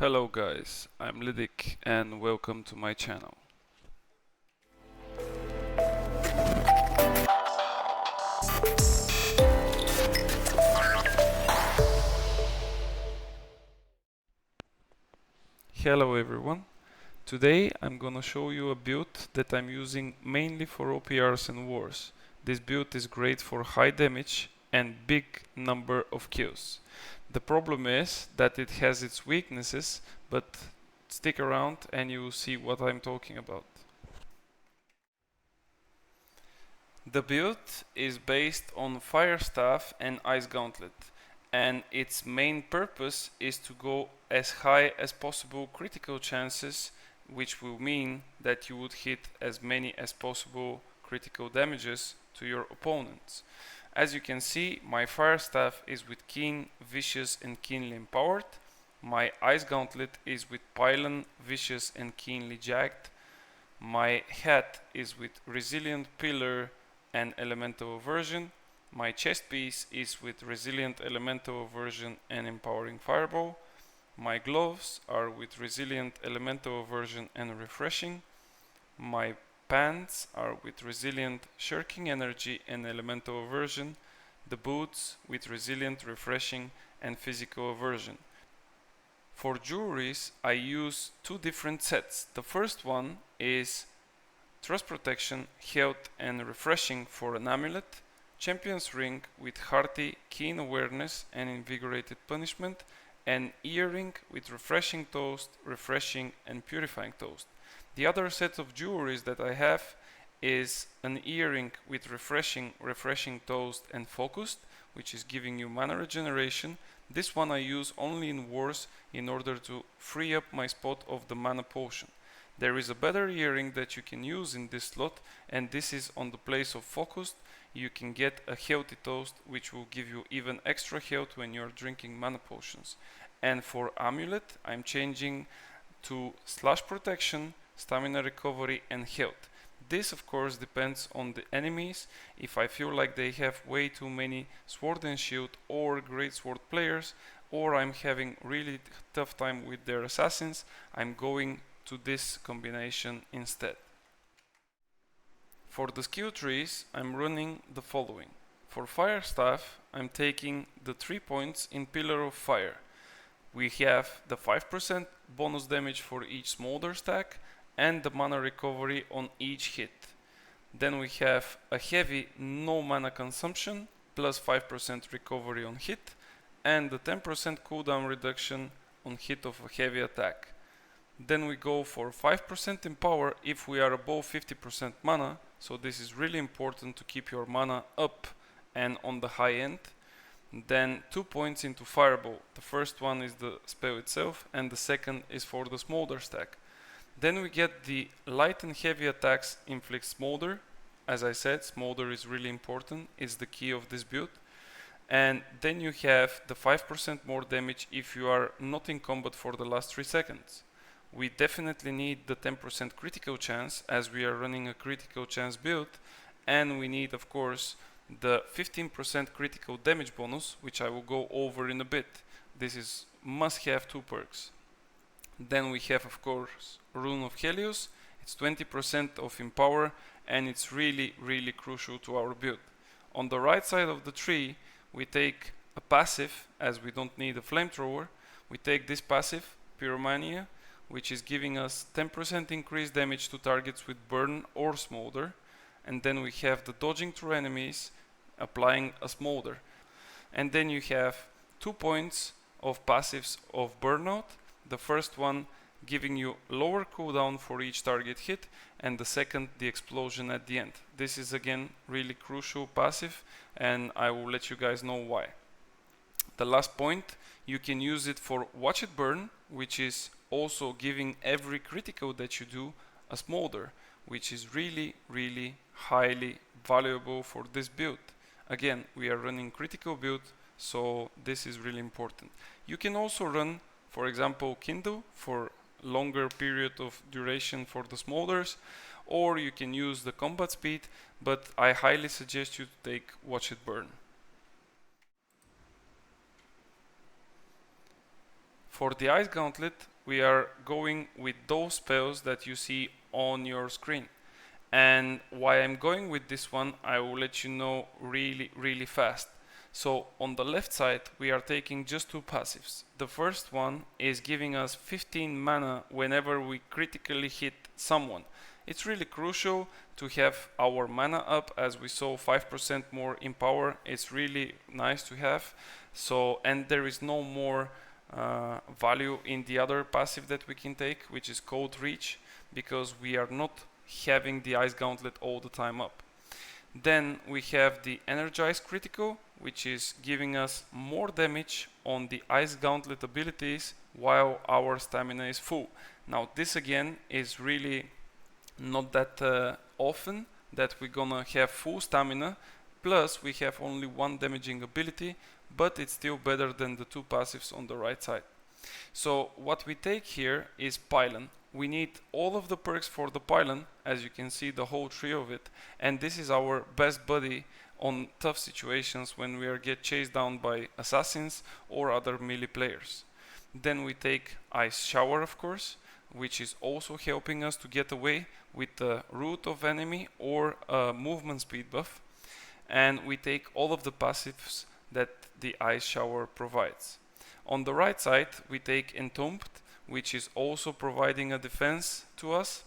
Hello guys, I'm Lidik and welcome to my channel. Hello everyone. Today I'm gonna show you a build that I'm using mainly for OPRs and wars. This build is great for high damage and big number of kills. The problem is that it has its weaknesses, but stick around and you will see what I'm talking about. The build is based on Fire Staff and Ice Gauntlet, and its main purpose is to go as high as possible critical chances, which will mean that you would hit as many as possible critical damages to your opponents. As you can see, my Fire Staff is with Keen, Vicious and Keenly Empowered. My Ice Gauntlet is with Pylon, Vicious and Keenly Jagged. My hat is with Resilient Pillar and Elemental Aversion. My chest piece is with Resilient Elemental Aversion and Empowering Fireball. My gloves are with Resilient Elemental Aversion and Refreshing. My pants are with Resilient Shirking Energy and Elemental Aversion. The boots with Resilient, Refreshing and Physical Aversion. For jewelries, I use two different sets. The first one is Trust Protection, Health and Refreshing for an amulet, Champion's Ring with Hearty, Keen Awareness and Invigorated Punishment, and Earring with Refreshing Toast, Refreshing and Purifying Toast. The other set of jewelries that I have is an earring with Refreshing Toast and Focused, which is giving you mana regeneration. This one I use only in wars in order to free up my spot of the mana potion. There is a better earring that you can use in this slot, and this is on the place of Focused. You can get a Healthy Toast, which will give you even extra health when you're drinking mana potions. And for Amulet, I'm changing to Slash Protection, Stamina Recovery and Health. This of course depends on the enemies. If I feel like they have way too many Sword and Shield or Great Sword players, or I'm having really tough time with their assassins, I'm going to this combination instead. For the skill trees, I'm running the following. For Fire Staff, I'm taking the 3 points in Pillar of Fire. We have the 5% bonus damage for each smolder stack and the mana recovery on each hit. Then we have a heavy no mana consumption plus 5% recovery on hit and the 10% cooldown reduction on hit of a heavy attack. Then we go for 5% in power if we are above 50% mana, so this is really important to keep your mana up and on the high end. Then 2 points into Fireball. The first one is the spell itself and the second is for the smolder stack. Then we get the light and heavy attacks inflict smolder. As I said, smolder is really important, it's the key of this build. And then you have the 5% more damage if you are not in combat for the last 3 seconds. We definitely need the 10% critical chance as we are running a critical chance build, and we need of course the 15% critical damage bonus, which I will go over in a bit. This is must have 2 perks. Then we have of course Rune of Helios. It's 20% of Empower and it's really crucial to our build. On the right side of the tree we take a passive, as we don't need a flamethrower. We take this passive, Pyromania, which is giving us 10% increased damage to targets with burn or smolder, and then we have the dodging through enemies, applying a smolder. And then you have 2 points of passives of burnout, the first one giving you lower cooldown for each target hit, and the second the explosion at the end. This is again really crucial passive, and I will let you guys know why. The last point, you can use it for Watch It Burn, which is also giving every critical that you do a smolder, which is really highly valuable for this build. Again, we are running critical build, so this is really important. You can also run, for example, Kindle for longer period of duration for the smolders, or you can use the combat speed, but I highly suggest you to take Watch It Burn. For the Ice Gauntlet, we are going with those spells that you see on your screen. And why I'm going with this one, I will let you know really fast. So on the left side, we are taking just two passives. The first one is giving us 15 mana whenever we critically hit someone. It's really crucial to have our mana up, as we saw 5% more in power. It's really nice to have. So, and there is no more value in the other passive that we can take, which is Cold Reach, because we are not having the Ice Gauntlet all the time up. Then we have the Energized Critical, which is giving us more damage on the Ice Gauntlet abilities while our stamina is full. Now this again is really not that often that we're gonna have full stamina, plus we have only one damaging ability, but it's still better than the two passives on the right side. So what we take here is Pylon. We need all of the perks for the Pylon, as you can see the whole tree of it, and this is our best buddy on tough situations when we get chased down by assassins or other melee players. Then we take Ice Shower, of course, which is also helping us to get away with the root of enemy or a movement speed buff. And we take all of the passives that the Ice Shower provides. On the right side, we take Entombed, which is also providing a defense to us,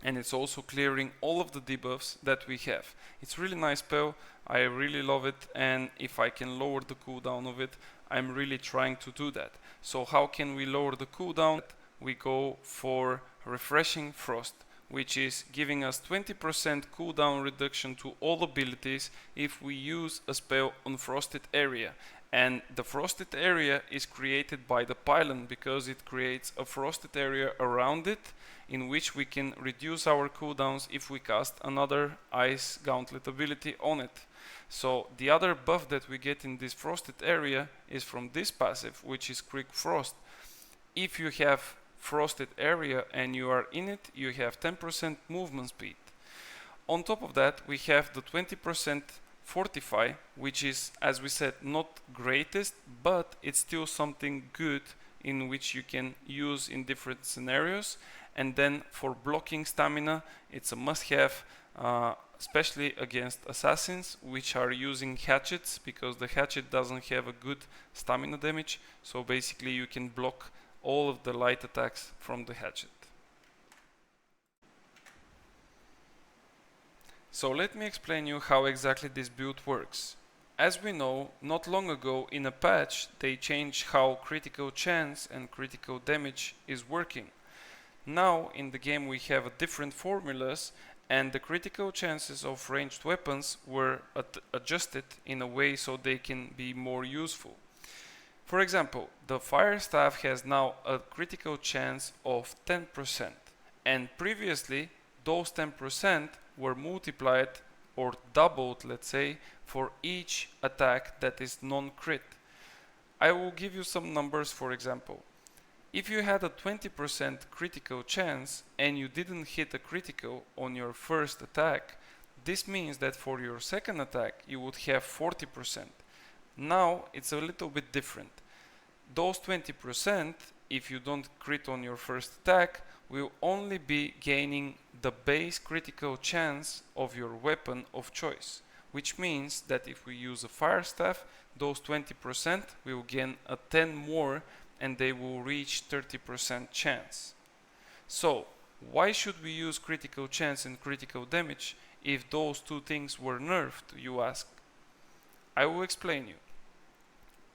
and it's also clearing all of the debuffs that we have. It's really nice spell, I really love it, and if I can lower the cooldown of it, I'm really trying to do that. So how can we lower the cooldown? We go for Refreshing Frost, which is giving us 20% cooldown reduction to all abilities if we use a spell on Frosted Area. And the frosted area is created by the pylon because it creates a frosted area around it in which we can reduce our cooldowns if we cast another Ice Gauntlet ability on it. So the other buff that we get in this frosted area is from this passive, which is Quick Frost. If you have frosted area and you are in it, you have 10% movement speed. On top of that, we have the 20% Fortify, which is, as we said, not greatest, but it's still something good in which you can use in different scenarios. And then for blocking stamina, it's a must-have, especially against assassins, which are using hatchets, because the hatchet doesn't have a good stamina damage. So basically you can block all of the light attacks from the hatchet. So let me explain you how exactly this build works. As we know, not long ago in a patch they changed how critical chance and critical damage is working. Now in the game we have different formulas, and the critical chances of ranged weapons were adjusted in a way so they can be more useful. For example, the Fire Staff has now a critical chance of 10%, and previously those 10% were multiplied or doubled, let's say, for each attack that is non-crit. I will give you some numbers. For example, if you had a 20% critical chance and you didn't hit a critical on your first attack, this means that for your second attack you would have 40%. Now it's a little bit different. Those 20%, if you don't crit on your first attack, will only be gaining the base critical chance of your weapon of choice, which means that if we use a Fire Staff, those 20% will gain a 10 more and they will reach 30% chance. So why should we use critical chance and critical damage if those two things were nerfed, you ask? I will explain you.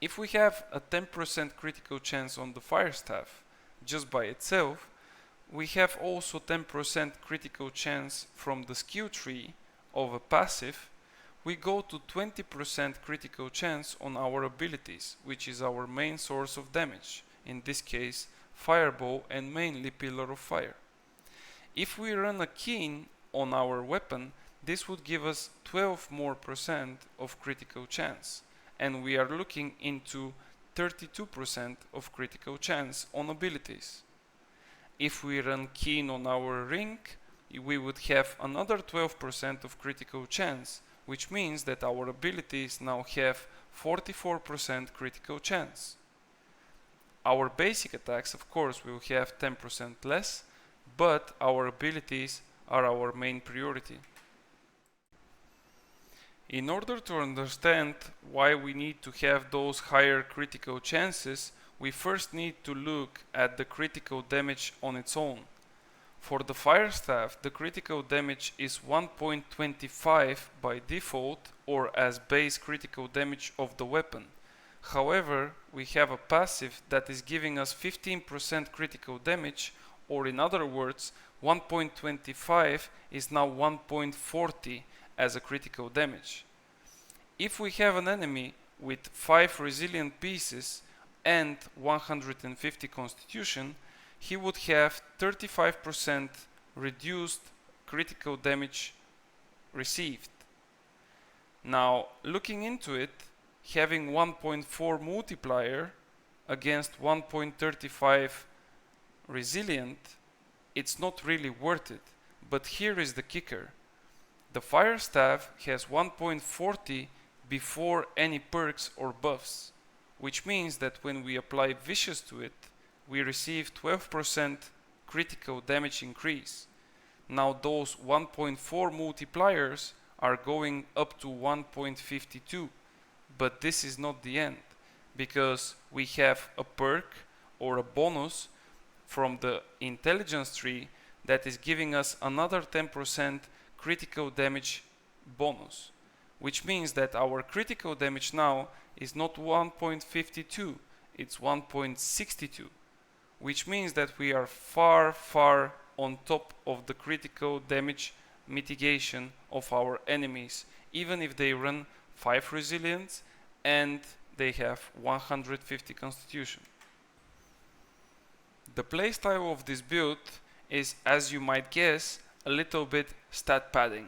If we have a 10% critical chance on the Fire Staff just by itself, we have also 10% critical chance from the skill tree of a passive. We go to 20% critical chance on our abilities, which is our main source of damage, in this case Fireball and mainly Pillar of Fire. If we run a Keen on our weapon, this would give us 12% more of critical chance, and we are looking into 32% of critical chance on abilities. If we run Keen on our ring, we would have another 12% of critical chance, which means that our abilities now have 44% critical chance. Our basic attacks, of course, will have 10% less, but our abilities are our main priority. In order to understand why we need to have those higher critical chances, we first need to look at the critical damage on its own. For the fire staff, the critical damage is 1.25 by default, or as base critical damage of the weapon. However, we have a passive that is giving us 15% critical damage, or in other words, 1.25 is now 1.40 as a critical damage. If we have an enemy with 5 resilient pieces and 150 constitution, he would have 35% reduced critical damage received. Now, looking into it, having 1.4 multiplier against 1.35 resilient, it's not really worth it. But here is the kicker. The fire staff has 1.40 before any perks or buffs, which means that when we apply vicious to it, we receive 12% critical damage increase. Now those 1.4 multipliers are going up to 1.52, but this is not the end, because we have a perk or a bonus from the intelligence tree that is giving us another 10% critical damage bonus, which means that our critical damage now is not 1.52, it's 1.62, which means that we are far on top of the critical damage mitigation of our enemies, even if they run 5 resilience and they have 150 constitution. The playstyle of this build is, as you might guess, a little bit stat padding.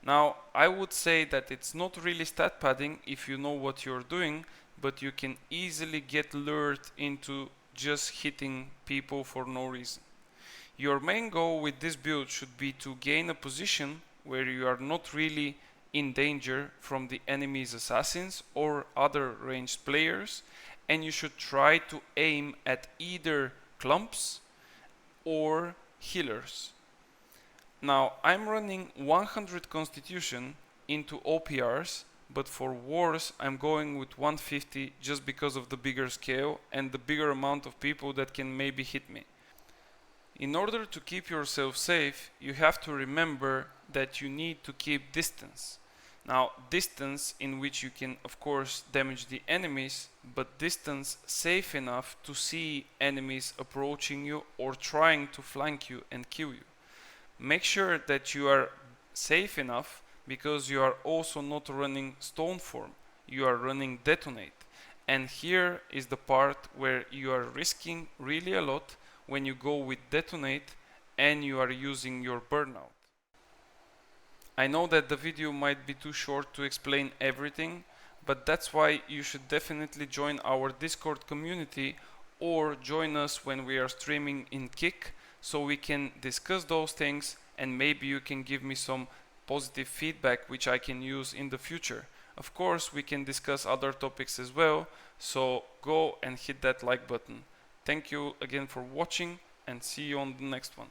Now, I would say that it's not really stat padding if you know what you're doing, but you can easily get lured into just hitting people for no reason. Your main goal with this build should be to gain a position where you are not really in danger from the enemy's assassins or other ranged players, and you should try to aim at either clumps or healers. Now, I'm running 100 constitution into OPRs, but for wars I'm going with 150 just because of the bigger scale and the bigger amount of people that can maybe hit me. In order to keep yourself safe, you have to remember that you need to keep distance. Now, distance in which you can of course damage the enemies, but distance safe enough to see enemies approaching you or trying to flank you and kill you. Make sure that you are safe enough, because you are also not running stone form, you are running detonate. And here is the part where you are risking really a lot when you go with detonate and you are using your burnout. I know that the video might be too short to explain everything, but that's why you should definitely join our Discord community or join us when we are streaming in Kick, so we can discuss those things and maybe you can give me some positive feedback which I can use in the future. Of course, we can discuss other topics as well, so go and hit that like button. Thank you again for watching and see you on the next one.